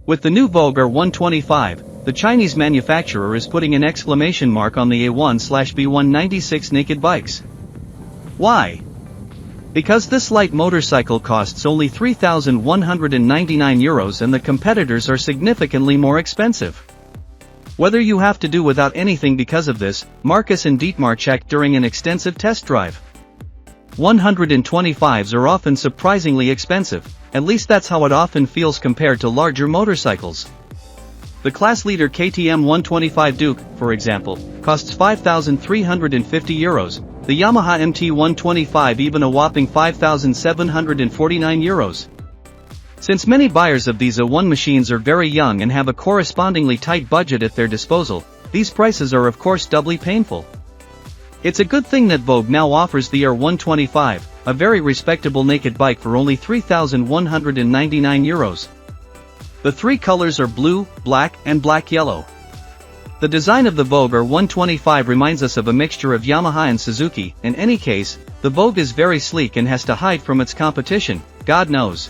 With the new Voge R125, the Chinese manufacturer is putting an exclamation mark on the A1/B196 naked bikes. Why? Because this light motorcycle costs only €3,199 and the competitors are significantly more expensive. Whether you have to do without anything because of this, Marcus and Dietmar checked during an extensive test drive. 125s are often surprisingly expensive, at least that's how it often feels compared to larger motorcycles. The class leader KTM 125 Duke, for example, costs €5,350, the Yamaha MT 125 even a whopping €5,749. Since many buyers of these A1 machines are very young and have a correspondingly tight budget at their disposal, these prices are of course doubly painful. It's a good thing that Voge now offers the R125, a very respectable naked bike for only €3,199. The three colors are blue, black, and black yellow. The design of the Voge R125 reminds us of a mixture of Yamaha and Suzuki. In any case, the Voge is very sleek and has to hide from its competition, God knows.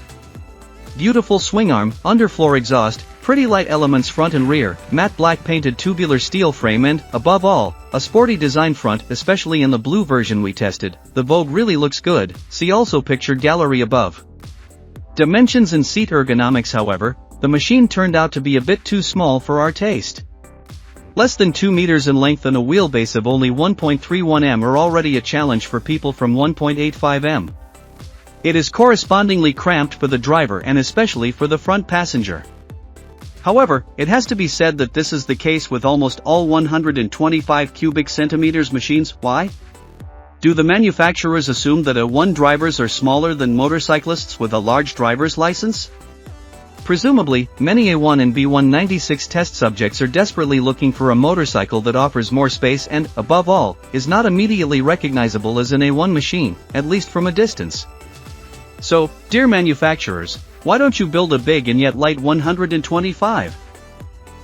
Beautiful swingarm, underfloor exhaust, pretty light elements front and rear, matte black painted tubular steel frame and, above all, a sporty design front, especially in the blue version we tested. The Voge really looks good, see also picture gallery above. Dimensions and seat ergonomics however, the machine turned out to be a bit too small for our taste. Less than 2 meters in length and a wheelbase of only 1.31 m are already a challenge for people from 1.85 m. It is correspondingly cramped for the driver and especially for the front passenger. However, it has to be said that this is the case with almost all 125 cubic centimeters machines. Why? Do the manufacturers assume that A1 drivers are smaller than motorcyclists with a large driver's license? Presumably, many A1 and B196 test subjects are desperately looking for a motorcycle that offers more space and, above all, is not immediately recognizable as an A1 machine, at least from a distance. So, dear manufacturers, why don't you build a big and yet light 125?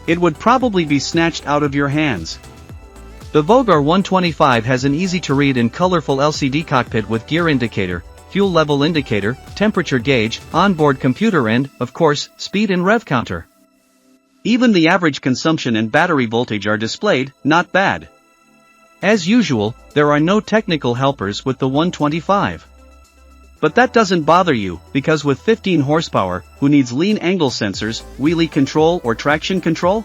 It would probably be snatched out of your hands. The Voge R125 has an easy-to-read and colorful LCD cockpit with gear indicator, fuel level indicator, temperature gauge, onboard computer and, of course, speed and rev counter. Even the average consumption and battery voltage are displayed, not bad. As usual, there are no technical helpers with the 125. But that doesn't bother you, because with 15 horsepower, who needs lean angle sensors, wheelie control or traction control?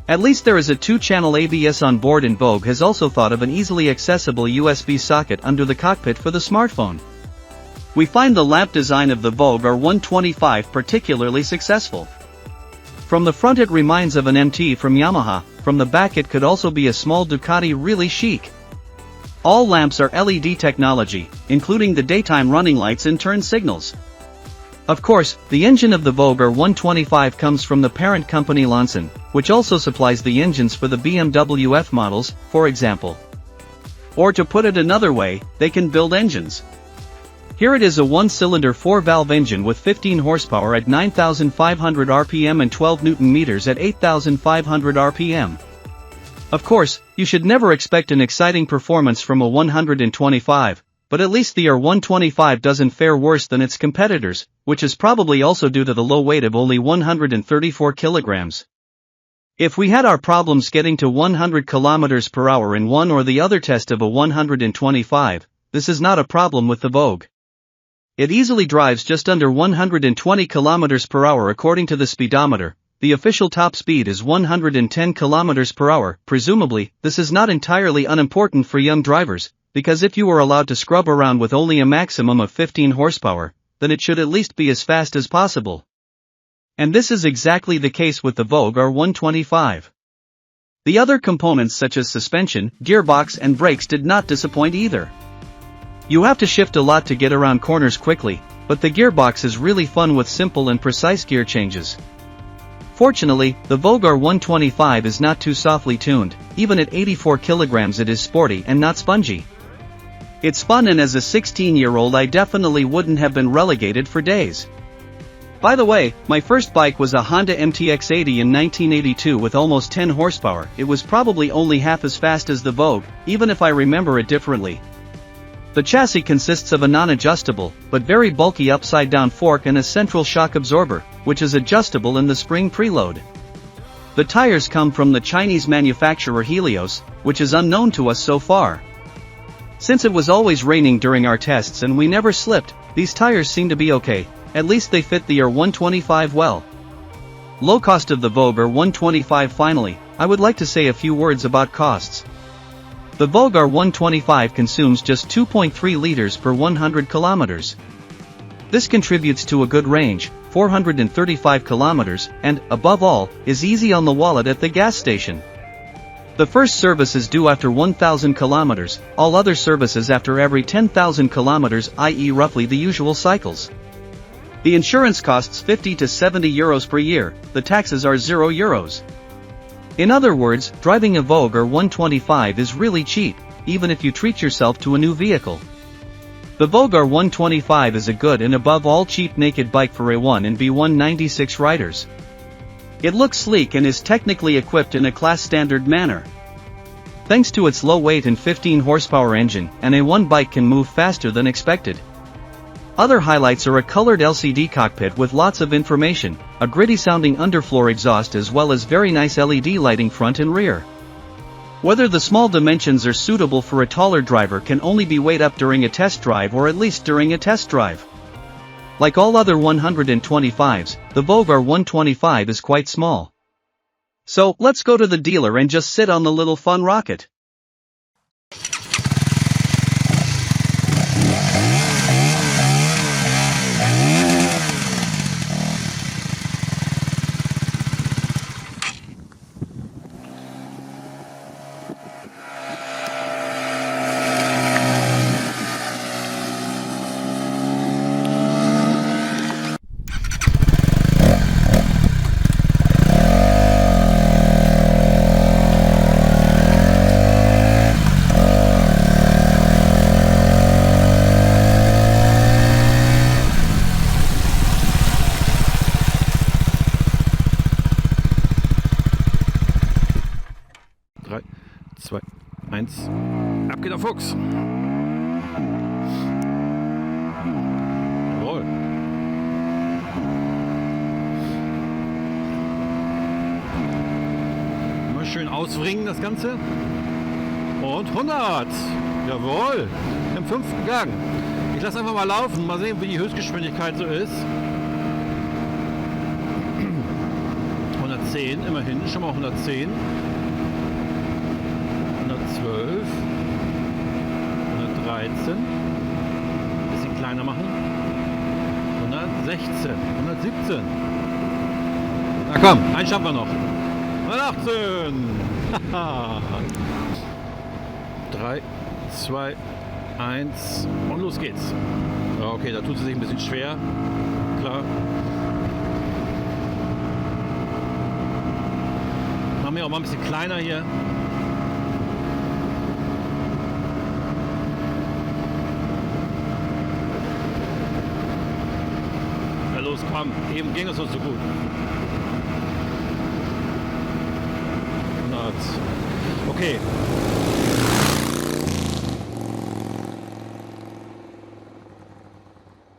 At least there is a 2-channel ABS on board and Voge has also thought of an easily accessible USB socket under the cockpit for the smartphone. We find the lamp design of the Voge R125 particularly successful. From the front it reminds of an MT from Yamaha, from the back it could also be a small Ducati, really chic. All lamps are LED technology, including the daytime running lights and turn signals. Of course, the engine of the Voge R125 comes from the parent company Lonson, which also supplies the engines for the BMW F models, for example. Or to put it another way, they can build engines. Here it is, a 1-cylinder 4-valve engine with 15 horsepower at 9,500 rpm and 12 Nm at 8,500 rpm. Of course, you should never expect an exciting performance from a 125, but at least the R125 doesn't fare worse than its competitors, which is probably also due to the low weight of only 134 kilograms. If we had our problems getting to 100 km per hour in one or the other test of a 125, this is not a problem with the Voge. It easily drives just under 120 km per hour according to the speedometer. The official top speed is 110 km per hour. Presumably, this is not entirely unimportant for young drivers, because if you were allowed to scrub around with only a maximum of 15 horsepower, then it should at least be as fast as possible. And this is exactly the case with the Voge R125. The other components such as suspension, gearbox and brakes did not disappoint either. You have to shift a lot to get around corners quickly, but the gearbox is really fun with simple and precise gear changes. Fortunately, the Voge R125 is not too softly tuned, even at 84 kilograms it is sporty and not spongy. It's fun, and as a 16-year-old I definitely wouldn't have been relegated for days. By the way, my first bike was a Honda MTX80 in 1982 with almost 10 horsepower. It was probably only half as fast as the Voge, even if I remember it differently. The chassis consists of a non-adjustable, but very bulky upside-down fork and a central shock absorber, which is adjustable in the spring preload. The tires come from the Chinese manufacturer Helios, which is unknown to us so far. Since it was always raining during our tests and we never slipped, these tires seem to be okay, at least they fit the R125 well. Low cost of the Voge R125. Finally, I would like to say a few words about costs. The Voge R125 consumes just 2.3 liters per 100 kilometers. This contributes to a good range, 435 kilometers, and, above all, is easy on the wallet at the gas station. The first service is due after 1,000 kilometers, all other services after every 10,000 kilometers, i.e. roughly the usual cycles. The insurance costs 50 to 70 euros per year, the taxes are 0 euros. In other words, driving a Voge R125 is really cheap, even if you treat yourself to a new vehicle. The Voge R125 is a good and above all cheap naked bike for A1 and B1 96 riders. It looks sleek and is technically equipped in a class-standard manner. Thanks to its low weight and 15 horsepower engine, an A1 bike can move faster than expected. Other highlights are a colored LCD cockpit with lots of information, a gritty-sounding underfloor exhaust as well as very nice LED lighting front and rear. Whether the small dimensions are suitable for a taller driver can only be weighed up during a test drive or at least during a test drive. Like all other 125s, the Voge R125 is quite small. So, let's go to the dealer and just sit on the little fun rocket. Drei, zwei, eins. Ab geht der Fuchs. Jawohl. Mal schön auswringen das Ganze. Und 100. Jawohl. Im 5. Gang. Ich lasse einfach mal laufen. Mal sehen, wie die Höchstgeschwindigkeit so ist. 110, immerhin. Schon mal 110. 112, 113, bisschen kleiner machen, 116, 117, na komm, einen schaffen wir noch, 118, 3, 2, 1 und los geht's. Ja, okay, da tut sie sich ein bisschen schwer, klar. Machen wir auch mal ein bisschen kleiner hier. Los, komm, eben ging es uns so gut. 100. Okay,